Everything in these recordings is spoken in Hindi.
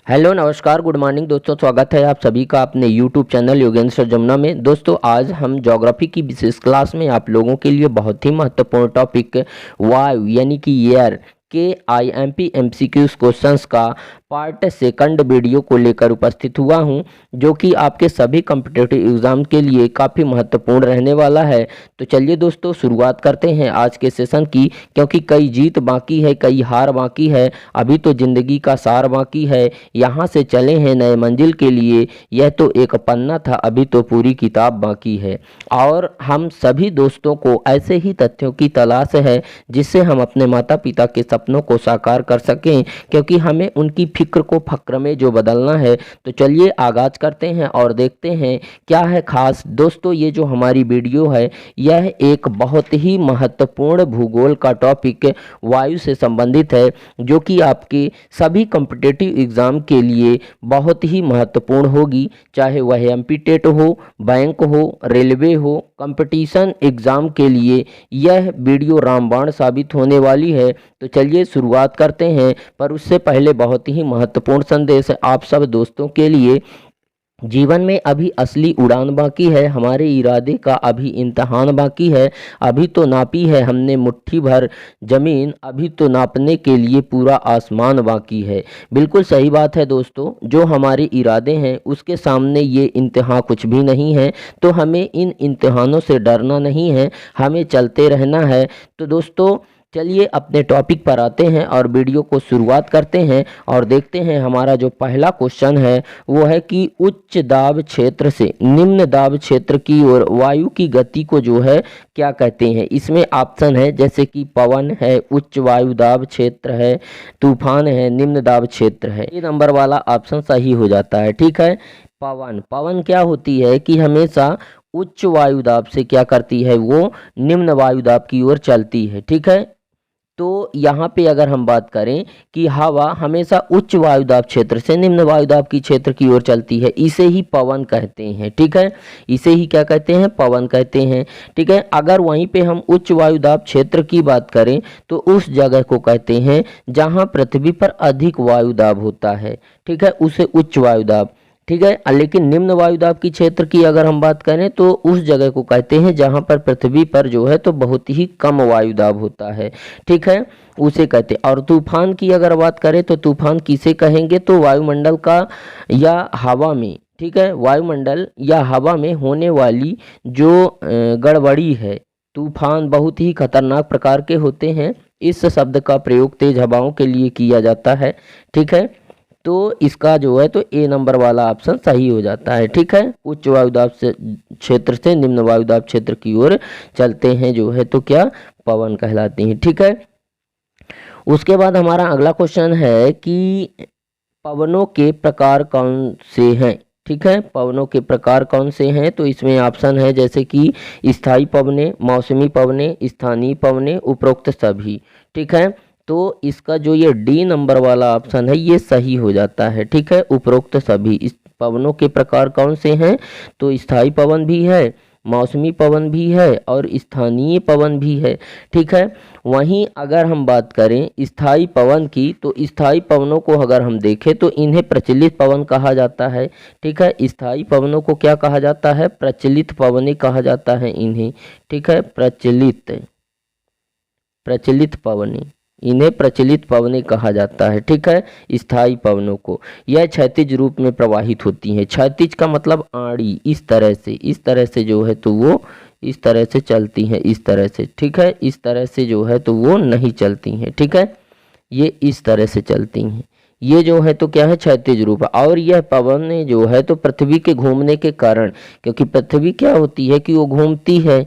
हेलो नमस्कार गुड मॉर्निंग दोस्तों, स्वागत है आप सभी का अपने यूट्यूब चैनल योगेंद्र जमुना में। दोस्तों आज हम ज्योग्राफी की विशेष क्लास में आप लोगों के लिए बहुत ही महत्वपूर्ण टॉपिक वायु यानी कि एयर के IMP MCQs क्वेश्चंस का पार्ट सेकंड वीडियो को लेकर उपस्थित हुआ हूं, जो कि आपके सभी कॉम्पिटिटिव एग्जाम के लिए काफ़ी महत्वपूर्ण रहने वाला है। तो चलिए दोस्तों शुरुआत करते हैं आज के सेशन की, क्योंकि कई जीत बाकी है, कई हार बाकी है, अभी तो ज़िंदगी का सार बाकी है। यहाँ से चले हैं नए मंजिल के लिए, यह तो एक पन्ना था, अभी तो पूरी किताब बाकी है। और हम सभी दोस्तों को ऐसे ही तथ्यों की तलाश है जिससे हम अपने माता पिता के सपनों को साकार कर सकें, क्योंकि हमें उनकी फिक्र को फक्र में जो बदलना है। तो चलिए आगाज करते हैं और देखते हैं क्या है खास। दोस्तों ये जो हमारी वीडियो है यह एक बहुत ही महत्वपूर्ण भूगोल का टॉपिक वायु से संबंधित है, जो कि आपके सभी कॉम्पिटिटिव एग्जाम के लिए बहुत ही महत्वपूर्ण होगी, चाहे वह MP टेट हो, बैंक हो, रेलवे हो। कंपटीशन एग्जाम के लिए यह वीडियो रामबाण साबित होने वाली है। तो चलिए शुरुआत करते हैं, पर उससे पहले बहुत ही महत्वपूर्ण संदेश है आप सब दोस्तों के लिए। जीवन में अभी असली उड़ान बाकी है, हमारे इरादे का अभी इम्तहान बाकी है। अभी तो नापी है हमने मुट्ठी भर ज़मीन, अभी तो नापने के लिए पूरा आसमान बाकी है। बिल्कुल सही बात है दोस्तों, जो हमारे इरादे हैं उसके सामने ये इम्तहान कुछ भी नहीं है। तो हमें इन इम्तहानों से डरना नहीं है, हमें चलते रहना है। तो दोस्तों चलिए अपने टॉपिक पर आते हैं और वीडियो को शुरुआत करते हैं और देखते हैं। हमारा जो पहला क्वेश्चन है वो है कि उच्च दाब क्षेत्र से निम्न दाब क्षेत्र की ओर वायु की गति को जो है क्या कहते हैं। इसमें ऑप्शन है जैसे कि पवन है, उच्च वायु दाब क्षेत्र है, तूफान है, निम्न दाब क्षेत्र है। ये नंबर वाला ऑप्शन सही हो जाता है। ठीक है, पवन पवन क्या होती है कि हमेशा उच्च वायु दाब से क्या करती है, वो निम्न वायु दाब की ओर चलती है। ठीक है, तो यहाँ पे अगर हम बात करें कि हवा हमेशा उच्च वायुदाब क्षेत्र से निम्न वायुदाब की क्षेत्र की ओर चलती है, इसे ही पवन कहते हैं। ठीक है, इसे ही क्या कहते हैं, पवन कहते हैं। ठीक है, अगर वहीं पे हम उच्च वायुदाब क्षेत्र की बात करें तो उस जगह को कहते हैं जहाँ पृथ्वी पर अधिक वायुदाब होता है। ठीक है, उसे उच्च वायुदाब। ठीक है, लेकिन निम्न वायुदाब की क्षेत्र की अगर हम बात करें तो उस जगह को कहते हैं जहां पर पृथ्वी पर जो है तो बहुत ही कम वायुदाब होता है। ठीक है, उसे कहते हैं। और तूफान की अगर बात करें तो तूफान किसे कहेंगे, तो वायुमंडल का या हवा में, ठीक है, वायुमंडल या हवा में होने वाली जो गड़बड़ी है। तूफान बहुत ही खतरनाक प्रकार के होते हैं, इस शब्द का प्रयोग तेज हवाओं के लिए किया जाता है। ठीक है, तो इसका जो है तो ए नंबर वाला ऑप्शन सही हो जाता है। ठीक है, उच्च वायुदाब से क्षेत्र से निम्न वायुदाब क्षेत्र की ओर चलते हैं जो है तो क्या, पवन कहलाते हैं। ठीक है, उसके बाद हमारा अगला क्वेश्चन है कि पवनों के प्रकार कौन से हैं। ठीक है, पवनों के प्रकार कौन से हैं, तो इसमें ऑप्शन है जैसे कि स्थायी पवने, मौसमी पवने, स्थानीय पवने, उपरोक्त सभी। ठीक है, तो इसका जो ये डी नंबर वाला ऑप्शन है ये सही हो जाता है। ठीक है, उपरोक्त सभी। इस पवनों के प्रकार कौन से हैं, तो स्थायी पवन भी है, मौसमी पवन भी है और स्थानीय पवन भी है। ठीक है, वहीं अगर हम बात करें स्थायी पवन की, तो स्थायी पवनों को अगर हम देखें तो इन्हें प्रचलित पवन कहा जाता है। ठीक है, स्थायी पवनों को क्या कहा जाता है, प्रचलित पवने कहा जाता है इन्हें। ठीक है, प्रचलित पवने, इन्हें प्रचलित पवने कहा जाता है। ठीक है, स्थायी पवनों को। यह क्षैतिज रूप में प्रवाहित होती हैं। क्षैतिज का मतलब आड़ी, इस तरह से जो है तो वो इस तरह से चलती हैं, इस तरह से। ठीक है, इस तरह से जो है तो वो नहीं चलती हैं। ठीक है, ये इस तरह से चलती हैं, ये जो है तो क्या है, क्षैतिज रूप। और यह पवन जो है तो पृथ्वी के घूमने के कारण, क्योंकि पृथ्वी क्या होती है कि वो घूमती है,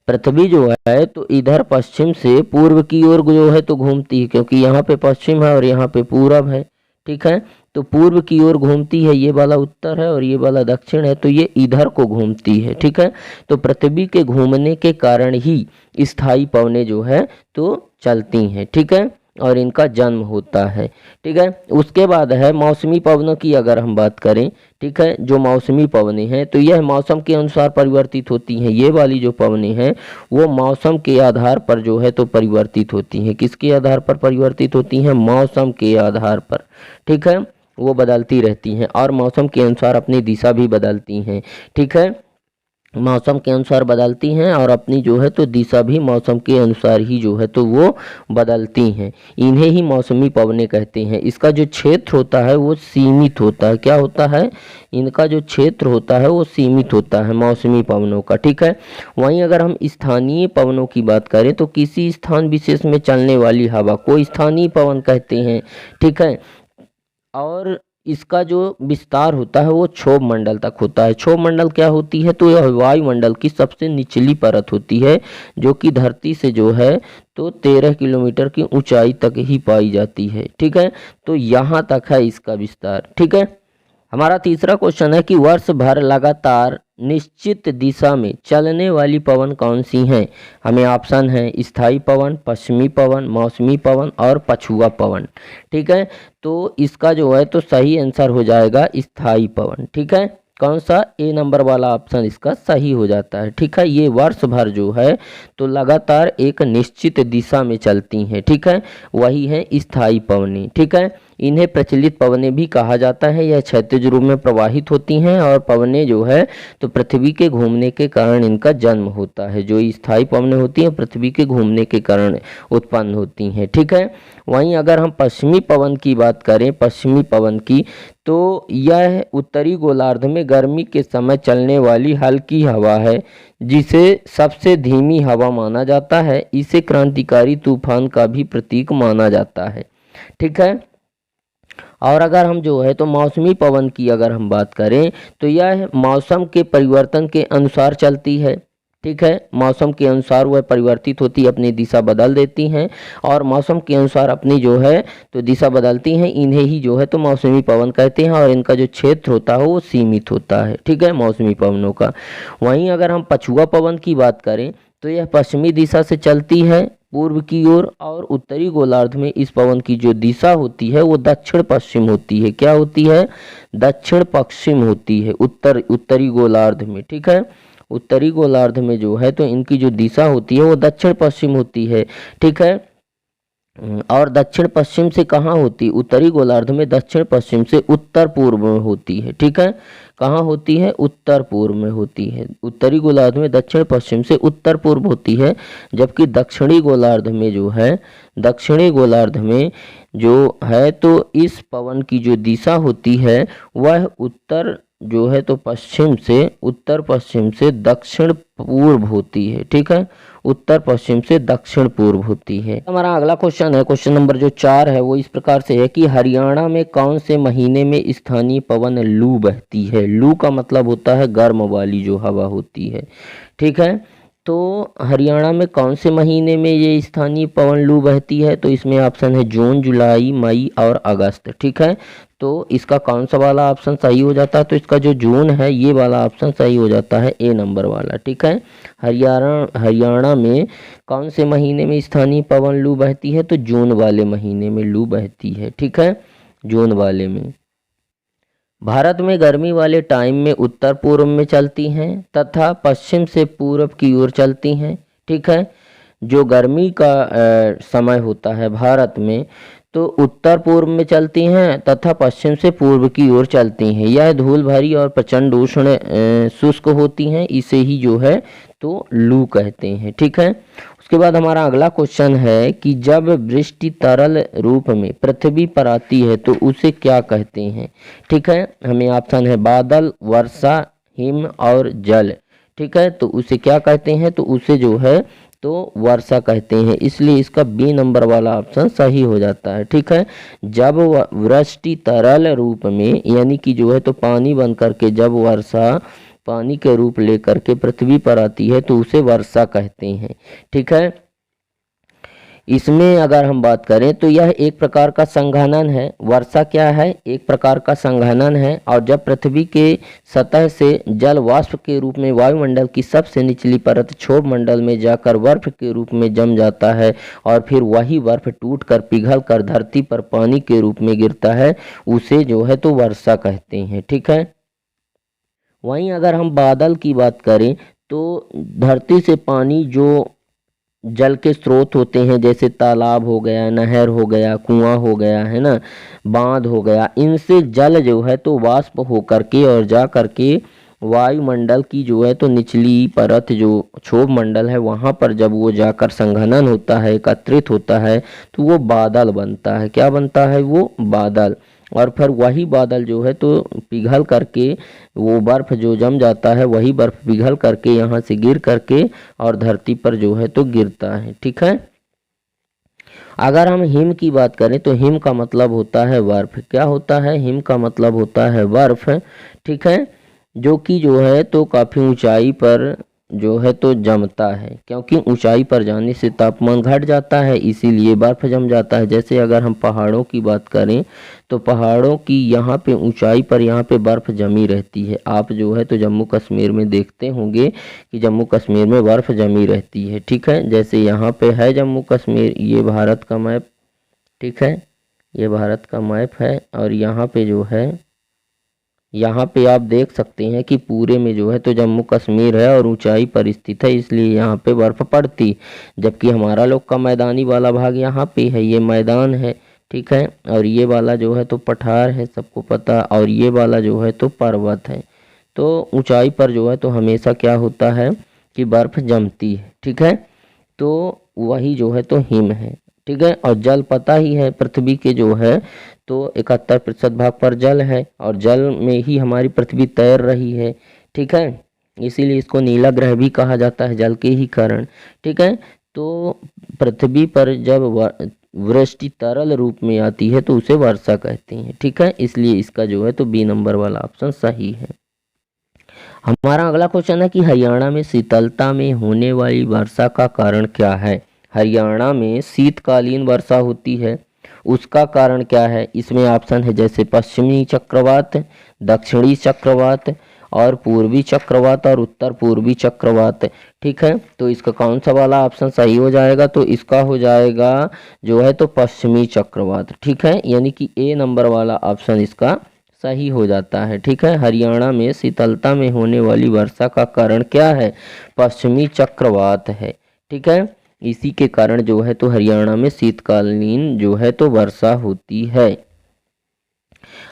पृथ्वी जो है तो इधर पश्चिम से पूर्व की ओर जो है तो घूमती है, क्योंकि यहाँ पे पश्चिम है और यहाँ पे पूरब है। ठीक है, तो पूर्व की ओर घूमती है, ये वाला उत्तर है और ये वाला दक्षिण है, तो ये इधर को घूमती है। ठीक है, तो पृथ्वी के घूमने के कारण ही स्थायी पवनें जो है तो चलती हैं। ठीक है, और इनका जन्म होता है। ठीक है, उसके बाद है मौसमी पवनों की अगर हम बात करें। ठीक है, जो मौसमी पवनें हैं तो यह मौसम के अनुसार परिवर्तित होती हैं। ये वाली जो पवनें हैं वो मौसम के आधार पर जो है तो परिवर्तित होती हैं। किसके आधार पर परिवर्तित होती हैं, मौसम के आधार पर। ठीक है, वो बदलती रहती हैं और मौसम के अनुसार अपनी दिशा भी बदलती हैं। ठीक है, मौसम के अनुसार बदलती हैं और अपनी जो है तो दिशा भी मौसम के अनुसार ही जो है तो वो बदलती हैं। इन्हें ही मौसमी पवनें कहते हैं। इसका जो क्षेत्र होता है वो सीमित होता है। क्या होता है? इनका जो क्षेत्र होता है वो सीमित होता है मौसमी पवनों का। ठीक है, वहीं अगर हम स्थानीय पवनों की बात करें तो किसी स्थान विशेष में चलने वाली हवा को स्थानीय पवन कहते हैं। ठीक है, और इसका जो विस्तार होता है वो क्षोभ मंडल तक होता है। क्षोभ मंडल क्या होती है? तो यह वायुमंडल की सबसे निचली परत होती है, जो कि धरती से जो है तो 13 किलोमीटर की ऊंचाई तक ही पाई जाती है। ठीक है, तो यहाँ तक है इसका विस्तार। ठीक है, हमारा तीसरा क्वेश्चन है कि वर्ष भर लगातार निश्चित दिशा में चलने वाली पवन कौन सी हैं? हमें ऑप्शन है स्थायी पवन, पश्चिमी पवन, मौसमी पवन और पछुआ पवन। ठीक है, तो इसका जो है तो सही आंसर हो जाएगा स्थायी पवन। ठीक है, कौन सा? ए नंबर वाला ऑप्शन इसका सही हो जाता है। ठीक है, ये वर्ष भर जो है तो लगातार एक निश्चित दिशा में चलती हैं। ठीक है, वही है स्थायी पवनें। ठीक है, इन्हें प्रचलित पवनें भी कहा जाता है। यह क्षैतिज रूप में प्रवाहित होती हैं और पवनें जो है तो पृथ्वी के घूमने के कारण इनका जन्म होता है। जो स्थायी पवनें होती हैं पृथ्वी के घूमने के कारण उत्पन्न होती हैं। ठीक है, वहीं अगर हम पश्चिमी पवन की बात करें, पश्चिमी पवन की, तो यह उत्तरी गोलार्ध में गर्मी के समय चलने वाली हल्की हवा है, जिसे सबसे धीमी हवा माना जाता है। इसे क्रांतिकारी तूफान का भी प्रतीक माना जाता है। ठीक है, और अगर हम जो है तो मौसमी पवन की अगर हम बात करें तो यह मौसम के परिवर्तन के अनुसार चलती है। ठीक है, मौसम के अनुसार वह परिवर्तित होती, अपनी दिशा बदल देती हैं और मौसम के अनुसार अपनी जो है तो दिशा बदलती हैं। इन्हें ही जो है तो मौसमी पवन कहते हैं और इनका जो क्षेत्र होता है वो सीमित होता है। ठीक है, मौसमी पवनों का। वहीं अगर हम पछुआ पवन की बात करें तो यह पश्चिमी दिशा से चलती है पूर्व की ओर और उत्तरी गोलार्ध में इस पवन की जो दिशा होती है वो दक्षिण पश्चिम होती है। क्या होती है? दक्षिण पश्चिम होती है उत्तरी गोलार्ध में। ठीक है, उत्तरी गोलार्ध में जो है तो इनकी जो दिशा होती है वो दक्षिण पश्चिम होती है। ठीक है, और दक्षिण पश्चिम से कहाँ होती? उत्तरी गोलार्ध में दक्षिण पश्चिम से उत्तर पूर्व में होती है। ठीक है, कहाँ होती है? उत्तर पूर्व में होती है। उत्तरी गोलार्ध में दक्षिण पश्चिम से उत्तर पूर्व होती है, जबकि दक्षिणी गोलार्ध में जो है, दक्षिणी गोलार्ध में जो है तो इस पवन की जो दिशा होती है वह उत्तर जो है तो पश्चिम से, उत्तर पश्चिम से दक्षिण पूर्व होती है। ठीक है, उत्तर पश्चिम से दक्षिण पूर्व होती है। हमारा अगला क्वेश्चन है, क्वेश्चन नंबर जो 4 है वो इस प्रकार से है कि हरियाणा में कौन से महीने में स्थानीय पवन लू बहती है? लू का मतलब होता है गर्म वाली जो हवा होती है। ठीक है, तो हरियाणा में कौन से महीने में ये स्थानीय पवन लू बहती है? तो इसमें ऑप्शन है जून, जुलाई, मई और अगस्त। ठीक है, तो इसका कौन सा वाला ऑप्शन सही हो जाता है? तो इसका जो जून है ये वाला ऑप्शन सही हो जाता है, ए नंबर वाला। ठीक है, हरियाणा में कौन से महीने में स्थानीय पवन लू बहती है? तो जून वाले महीने में लू बहती है। ठीक है, जून वाले में। भारत में गर्मी वाले टाइम में उत्तर पूर्व में चलती हैं तथा पश्चिम से पूर्व की ओर चलती हैं। ठीक है, जो गर्मी का समय होता है भारत में तो उत्तर पूर्व में चलती हैं तथा पश्चिम से पूर्व की ओर चलती हैं। यह धूल भरी और प्रचंड उष्ण शुष्क होती हैं, इसे ही जो है तो लू कहते हैं। ठीक है, उसके बाद हमारा अगला क्वेश्चन है कि जब वृष्टि तरल रूप में पृथ्वी पर आती है तो उसे क्या कहते हैं? ठीक है, हमें ऑप्शन है बादल, वर्षा, हिम और जल। ठीक है, तो उसे क्या कहते हैं? तो उसे जो है तो वर्षा कहते हैं, इसलिए इसका बी नंबर वाला ऑप्शन सही हो जाता है। ठीक है, जब वृष्टि तरल रूप में यानी कि जो है तो पानी बन करके जब वर्षा पानी के रूप लेकर के पृथ्वी पर आती है तो उसे वर्षा कहते हैं। ठीक है, इसमें अगर हम बात करें तो यह एक प्रकार का संघनन है। वर्षा क्या है? एक प्रकार का संघनन है, और जब पृथ्वी के सतह से जल वाष्प के रूप में वायुमंडल की सबसे निचली परत क्षोभ मंडल में जाकर बर्फ के रूप में जम जाता है और फिर वही बर्फ टूटकर पिघल कर धरती पर पानी के रूप में गिरता है, उसे जो है तो वर्षा कहते हैं। ठीक है, वहीं अगर हम बादल की बात करें तो धरती से पानी जो जल के स्रोत होते हैं, जैसे तालाब हो गया, नहर हो गया, कुआं हो गया, है ना, बांध हो गया, इनसे जल जो है तो वाष्प होकर के और जा करके वायुमंडल की जो है तो निचली परत जो क्षोभ मंडल है वहाँ पर जब वो जाकर संघनन होता है, एकत्रित होता है, तो वो बादल बनता है। क्या बनता है? वो बादल। और फिर वही बादल जो है तो पिघल करके वो बर्फ जो जम जाता है, वही बर्फ पिघल करके यहाँ से गिर करके और धरती पर जो है तो गिरता है। ठीक है। अगर हम हिम की बात करें तो हिम का मतलब होता है बर्फ। क्या होता है? हिम का मतलब होता है बर्फ। ठीक है। जो कि जो है तो काफ़ी ऊंचाई पर जो है तो जमता है, क्योंकि ऊंचाई पर जाने से तापमान घट जाता है, इसीलिए बर्फ जम जाता है। जैसे अगर हम पहाड़ों की बात करें तो पहाड़ों की यहाँ पे ऊंचाई पर यहाँ पे बर्फ जमी रहती है। आप जो है तो जम्मू कश्मीर में देखते होंगे कि जम्मू कश्मीर में बर्फ जमी रहती है। ठीक है। जैसे यहाँ पे है जम्मू कश्मीर, ये भारत का मैप। ठीक है। ये भारत का मैप है और यहाँ पे जो है, यहाँ पे आप देख सकते हैं कि पूरे में जो है तो जम्मू कश्मीर है और ऊंचाई पर स्थित है, इसलिए यहाँ पे बर्फ पड़ती। जबकि हमारा लोग का मैदानी वाला भाग यहाँ पे है, ये मैदान है। ठीक है। और ये वाला जो है तो पठार है, सबको पता, और ये वाला जो है तो पर्वत है। तो ऊंचाई पर जो है तो हमेशा क्या होता है कि बर्फ जमती है। ठीक है। तो वही जो है तो हिम है। ठीक है। और जल पता ही है, पृथ्वी के जो है तो 71% भाग पर जल है और जल में ही हमारी पृथ्वी तैर रही है। ठीक है। इसीलिए इसको नीला ग्रह भी कहा जाता है, जल के ही कारण। ठीक है। तो पृथ्वी पर जब वृष्टि तरल रूप में आती है तो उसे वर्षा कहते हैं। ठीक है। इसलिए इसका जो है तो बी नंबर वाला ऑप्शन सही है। हमारा अगला क्वेश्चन है कि हरियाणा में शीतलता में होने वाली वर्षा का कारण क्या है? हरियाणा में शीतकालीन वर्षा होती है, उसका कारण क्या है? इसमें ऑप्शन है जैसे पश्चिमी चक्रवात, दक्षिणी चक्रवात और पूर्वी चक्रवात और उत्तर पूर्वी चक्रवात। ठीक है। तो इसका कौन सा वाला ऑप्शन सही हो जाएगा? तो इसका हो जाएगा जो है तो पश्चिमी चक्रवात। ठीक है। यानी कि ए नंबर वाला ऑप्शन इसका सही हो जाता है। ठीक है। हरियाणा में शीतलता में होने वाली वर्षा का कारण क्या है? पश्चिमी चक्रवात है। ठीक है। इसी के कारण जो है तो हरियाणा में शीतकालीन जो है तो वर्षा होती है।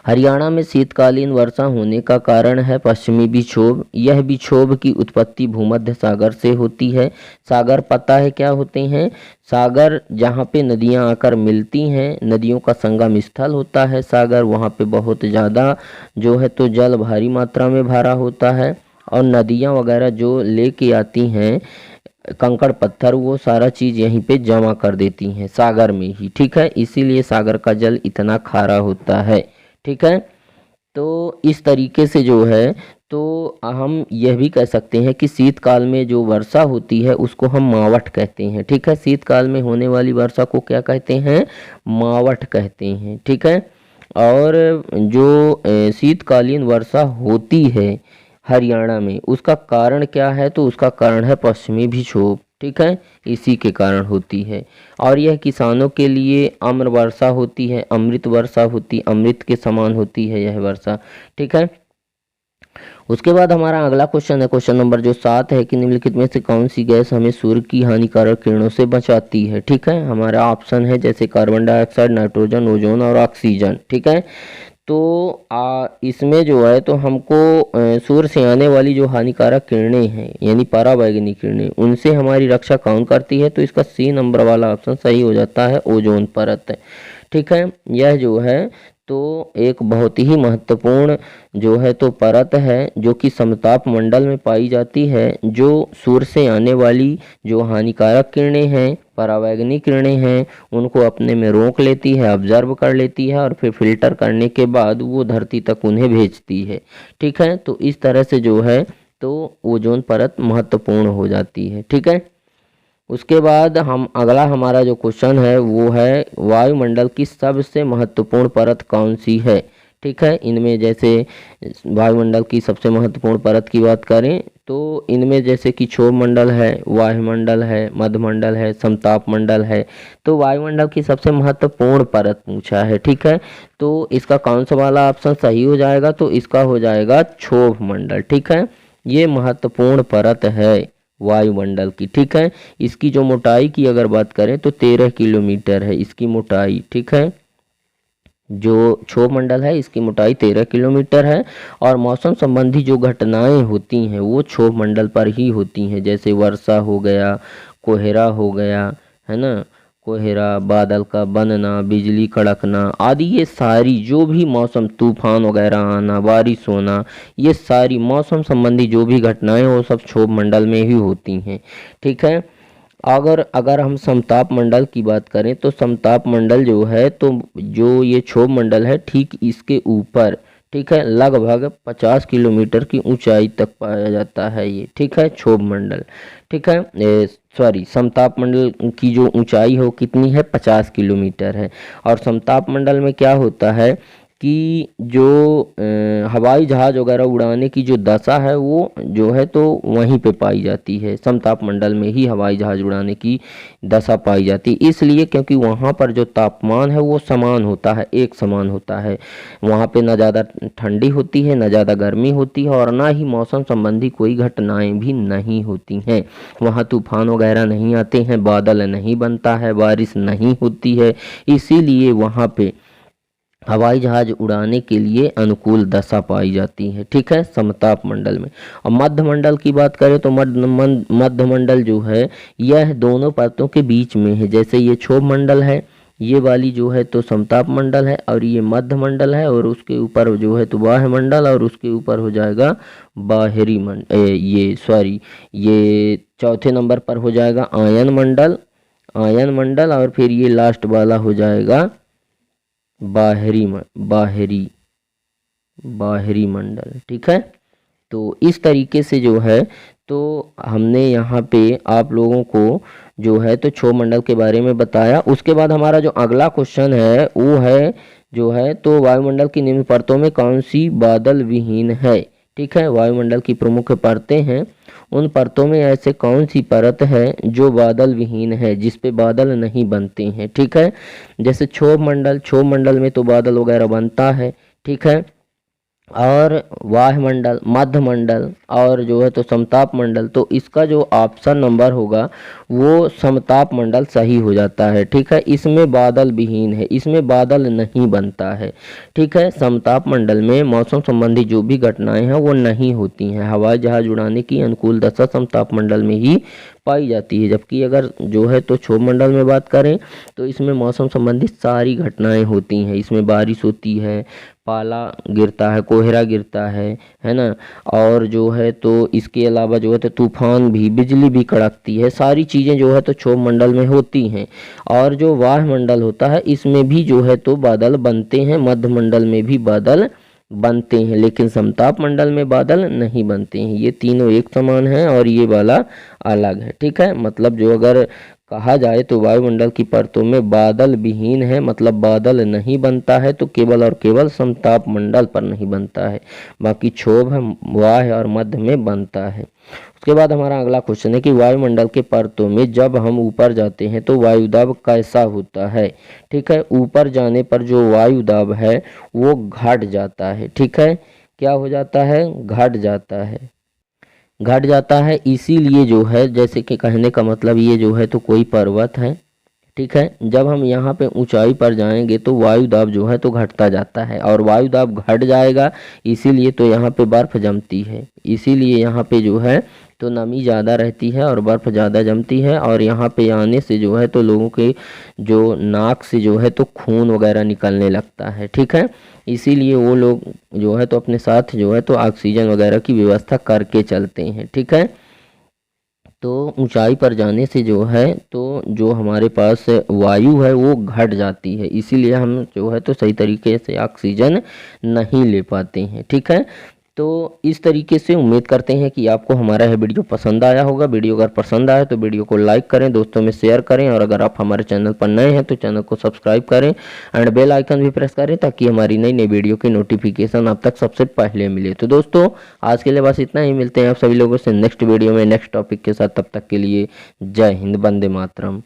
हरियाणा में शीतकालीन वर्षा होने का कारण है पश्चिमी विक्षोभ। यह विक्षोभ की उत्पत्ति भूमध्य सागर से होती है। सागर पता है क्या होते हैं? सागर जहाँ पे नदियाँ आकर मिलती हैं, नदियों का संगम स्थल होता है सागर, वहाँ पे बहुत ज़्यादा जो है तो जल भारी मात्रा में भरा होता है और नदियाँ वगैरह जो लेके आती हैं कंकड़ पत्थर, वो सारा चीज़ यहीं पे जमा कर देती हैं सागर में ही। ठीक है। इसीलिए सागर का जल इतना खारा होता है। ठीक है। तो इस तरीके से जो है तो हम यह भी कह सकते हैं कि शीतकाल में जो वर्षा होती है उसको हम मावठ कहते हैं। ठीक है। शीतकाल में होने वाली वर्षा को क्या कहते हैं? मावठ कहते हैं। ठीक है। और जो शीतकालीन वर्षा होती है हरियाणा में, उसका कारण क्या है? तो उसका कारण है पश्चिमी विक्षोभ। ठीक है। इसी के कारण होती है और यह किसानों के लिए अम्र वर्षा होती है, अमृत वर्षा होती, अमृत के समान होती है यह वर्षा। ठीक है। उसके बाद हमारा अगला क्वेश्चन है, क्वेश्चन नंबर जो 7 है कि निम्नलिखित में से कौन सी गैस हमें सूर्य की हानिकारक किरणों से बचाती है? ठीक है। हमारा ऑप्शन है जैसे कार्बन डाइऑक्साइड, नाइट्रोजन, ओजोन और ऑक्सीजन। ठीक है। तो इसमें जो है तो हमको सूर्य से आने वाली जो हानिकारक किरणें हैं यानी पराबैंगनी किरणें, उनसे हमारी रक्षा कौन करती है? तो इसका सी नंबर वाला ऑप्शन सही हो जाता है, ओजोन परत। ठीक है। यह जो है तो एक बहुत ही महत्वपूर्ण जो है तो परत है जो कि समताप मंडल में पाई जाती है, जो सूर्य से आने वाली जो हानिकारक किरणें हैं, परावैंगनी किरणें हैं, उनको अपने में रोक लेती है, ऑब्जर्व कर लेती है और फिर फिल्टर करने के बाद वो धरती तक उन्हें भेजती है। ठीक है। तो इस तरह से जो है तो ओजोन परत महत्वपूर्ण हो जाती है। ठीक है। उसके बाद हम अगला हमारा जो क्वेश्चन है वो है वायुमंडल की सबसे महत्वपूर्ण परत कौन सी है? ठीक है। इनमें जैसे वायुमंडल की सबसे महत्वपूर्ण परत की बात करें तो इनमें जैसे कि क्षोभ मंडल है, वायुमंडल है, मध्यमंडल है, समताप मंडल है। तो वायुमंडल की सबसे महत्वपूर्ण परत पूछा है। ठीक है। तो इसका कौन सा वाला ऑप्शन सही हो जाएगा? तो इसका हो जाएगा क्षोभ मंडल। ठीक है। ये महत्वपूर्ण परत है वायुमंडल की, ठीक है। इसकी जो मोटाई की अगर बात करें तो 13 किलोमीटर है इसकी मोटाई, ठीक है। जो क्षोभ मंडल है इसकी मोटाई 13 किलोमीटर है। और मौसम संबंधी जो घटनाएं होती हैं वो क्षोभ मंडल पर ही होती हैं, जैसे वर्षा हो गया, कोहरा हो गया, है ना, कोहरा, बादल का बनना, बिजली कड़कना आदि, ये सारी जो भी मौसम, तूफान वगैरह आना, बारिश होना, ये सारी मौसम संबंधी जो भी घटनाएं वो सब क्षोभ मंडल में ही होती हैं, ठीक है। अगर अगर हम समताप मंडल की बात करें तो समताप मंडल जो है तो जो ये क्षोभ मंडल है ठीक इसके ऊपर, ठीक है, लगभग 50 किलोमीटर की ऊंचाई तक पाया जाता है ये, ठीक है, क्षोभ मंडल, ठीक है। सॉरी, समताप मंडल की जो ऊंचाई है वो कितनी है, 50 किलोमीटर है। और समताप मंडल में क्या होता है कि जो हवाई जहाज़ वगैरह उड़ाने की जो दशा है वो जो है तो वहीं पे पाई जाती है, समताप मंडल में ही हवाई जहाज़ उड़ाने की दशा पाई जाती है, इसलिए क्योंकि वहाँ पर जो तापमान है वो समान होता है, एक समान होता है। वहाँ पे ना ज़्यादा ठंडी होती है ना ज़्यादा गर्मी होती है और ना ही मौसम संबंधी कोई घटनाएं भी नहीं होती हैं। वहाँ तूफान वगैरह नहीं आते हैं, बादल नहीं बनता है, बारिश नहीं होती है, इसीलिए वहाँ पे हवाई जहाज उड़ाने के लिए अनुकूल दशा पाई जाती है, ठीक है, समताप मंडल में। और मध्य मंडल की बात करें तो मध्य मंडल जो है यह दोनों परतों के बीच में है, जैसे ये क्षोभ मंडल है, ये वाली जो है तो समताप मंडल है, और ये मध्य मंडल है, और उसके ऊपर जो है तो बाह्य मंडल, और उसके ऊपर हो जाएगा बाहरी मंडल, ये चौथे नंबर पर हो जाएगा आयन मंडल, आयन मंडल, और फिर ये लास्ट वाला हो जाएगा बाहरी बाहरी मंडल, ठीक है। तो इस तरीके से जो है तो हमने यहाँ पे आप लोगों को जो है तो क्षोभ मंडल के बारे में बताया। उसके बाद हमारा जो अगला क्वेश्चन है वो है जो है तो वायुमंडल की निम्न परतों में कौन सी बादल विहीन है, ठीक है। वायुमंडल की प्रमुख परतें हैं, उन परतों में ऐसे कौन सी परत है जो बादल विहीन है, जिस पे बादल नहीं बनते हैं, ठीक है। जैसे क्षोभ मंडल में तो बादल वगैरह बनता है, ठीक है। और वायुमंडल, मध्य मंडल और जो है तो समताप मंडल, तो इसका जो ऑप्शन नंबर होगा वो समताप मंडल सही हो जाता है, ठीक है। इसमें बादल विहीन है, इसमें बादल नहीं बनता है, ठीक है। समताप मंडल में मौसम संबंधी जो भी घटनाएं हैं वो नहीं होती हैं, हवाई जहाज उड़ाने की अनुकूल दशा समताप मंडल में ही पाई जाती है। जबकि अगर जो है तो क्षोभ मंडल में बात करें तो इसमें मौसम संबंधी सारी घटनाएं होती हैं, इसमें बारिश होती है, पाला गिरता है, कोहरा गिरता है ना, और जो है तो इसके अलावा जो है तो तूफान भी, बिजली भी कड़कती है, सारी चीज़ें जो है तो क्षोभ मंडल में होती हैं। और जो वायुमंडल होता है इसमें भी जो है तो बादल बनते हैं, मध्य मंडल में भी बादल बनते हैं, लेकिन समताप मंडल में बादल नहीं बनते हैं। ये तीनों एक समान हैं और ये वाला अलग है, ठीक है। मतलब जो अगर कहा जाए तो वायुमंडल की परतों में बादल विहीन है, मतलब बादल नहीं बनता है, तो केवल और केवल समताप मंडल पर नहीं बनता है, बाकी क्षोभ, वाह्य और मध्य में बनता है। उसके बाद हमारा अगला क्वेश्चन है कि वायुमंडल के परतों में जब हम ऊपर जाते हैं तो वायुदाब कैसा होता है, ठीक है। ऊपर जाने पर जो वायुदाब है वो घट जाता है, ठीक है। क्या हो जाता है, घट जाता है, घट जाता है। इसीलिए जो है, जैसे कि कहने का मतलब ये जो है तो कोई पर्वत है, ठीक है, जब हम यहाँ पे ऊंचाई पर जाएंगे तो वायुदाब जो है तो घटता जाता है, और वायुदाब घट जाएगा इसीलिए तो यहाँ पे बर्फ़ जमती है, इसीलिए यहाँ पे जो है तो नमी ज़्यादा रहती है और बर्फ़ ज़्यादा जमती है, और यहाँ पे आने से जो है तो लोगों के जो नाक से जो है तो खून वगैरह निकलने लगता है, ठीक है। इसीलिए वो लोग जो है तो अपने साथ जो है तो ऑक्सीजन वगैरह की व्यवस्था करके चलते हैं, ठीक है। तो ऊंचाई पर जाने से जो है तो जो हमारे पास वायु है वो घट जाती है, इसीलिए हम जो है तो सही तरीके से ऑक्सीजन नहीं ले पाते हैं, ठीक है। तो इस तरीके से उम्मीद करते हैं कि आपको हमारा यह वीडियो पसंद आया होगा। वीडियो अगर पसंद आया तो वीडियो को लाइक करें, दोस्तों में शेयर करें, और अगर आप हमारे चैनल पर नए हैं तो चैनल को सब्सक्राइब करें एंड बेल आइकन भी प्रेस करें ताकि हमारी नई नई वीडियो की नोटिफिकेशन आप तक सबसे पहले मिले। तो दोस्तों आज के लिए बस इतना ही, मिलते हैं आप सभी लोगों से नेक्स्ट वीडियो में नेक्स्ट टॉपिक के साथ। तब तक के लिए जय हिंद, वंदे मातरम।